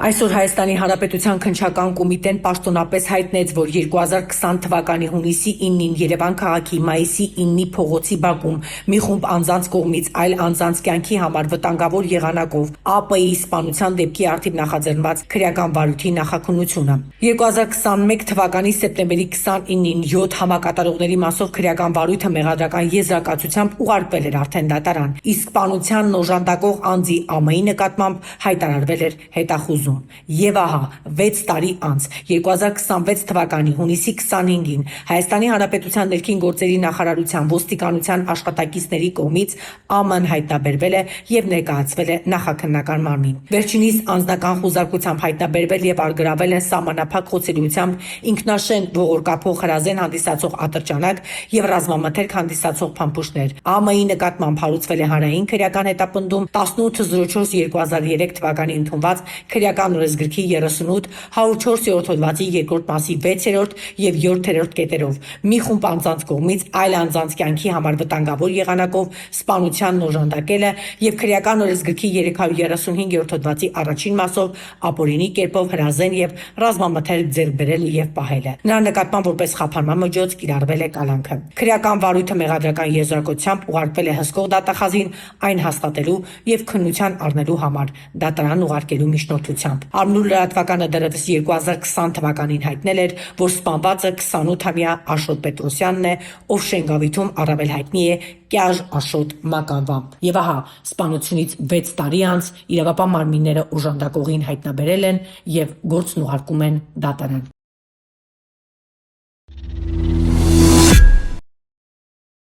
Այսօր Հայաստանի Հանրապետության քննչական կոմիտեն պաշտոնապես հայտնեց, որ 2020 թվականի հունիսի 9-ին Երևան քաղաքի Մայիսի 9-ի փողոցի բակում մի խումբ անձանց կողմից այլ անձանց կյանքի համար վտանգավոր եղանակով ԱՊ-ի սպանության դեպքի առթիվ նախաձեռնված քրեական վարույթի նախաքննությունը։ 2021 թվականի սեպտեմբերի 29-ին 7 համակատարողների մասով քրեական վարույթը մեղադրական եզրակացությամբ ուղարկվել էր արդեն դատարան, իսկ սպանությանն օժանդակող անձի ԱՄ-ի նկատմամբ հայտարարվել էր հետախուզում։ Եվ ահա 6 տարի անց 2026 թվականի հունիսի 25-ին Հայաստանի Հանրապետության ներքին գործերի նախարարության ոստիկանության աշխատակիցների կողմից ԱՄ-ն հայտնաբերվել է եւ ներկայացվել է նախաքննական մարմին։ Վերջինիս անձնական խուզարկությամբ հայտնաբերվել եւ արգրավել են սահմանափակ խոցելիությամբ ինքնաշեն ողորկափող հրազեն հանդիսացող ատրճանակ եւ ռազմամթերք հանդիսացող փամփուշտներ։ ԱՄ-ի նկատմամբ հարուցվել է հանրային քրեական հետապնդում 1804/2003 թվականի ընդունված քրեական օրենսգրքի 38 104-րդ հոդվածի 2-րդ մասի 6-րդ եւ 7-րդ կետերով մի խումբ անձանց կողմից այլ անձանց կյանքի համար վտանգավոր եղանակով սպանությանն օժանդակելը եւ քրեական օրենսգրքի 335-րդ հոդվածի առաջին մասով ապօրինի կերպով հրազեն եւ ռազմամթերք ձեռք բերելը եւ պահելը։ Նրա նկատմամբ որպես խափանման միջոց կիրառվել է կալանքը։ Քրեական վարույթը մեղադրական եզրակացությամբ ուղարկվել է հսկող դատախազին այն հաստատելու եւ քննության առնելու համար դատարան ուղարկելու միջնորդությամբ։ Արմնու լրատվականը դեռևս 2020 թվականին հայտնել էր, որ սպանվածը 28-ամյա Աշոտ Պետրոսյանն է, ով Շենգավիթում առավել հայտնի է Կյաժ Աշոտ մականվամբ։ Եվ ահա սպանությունից 6 տարի անց իրավապահ մարմինները օժանդակողին հայտնաբերել են եւ գործն ուղարկում են դատարան։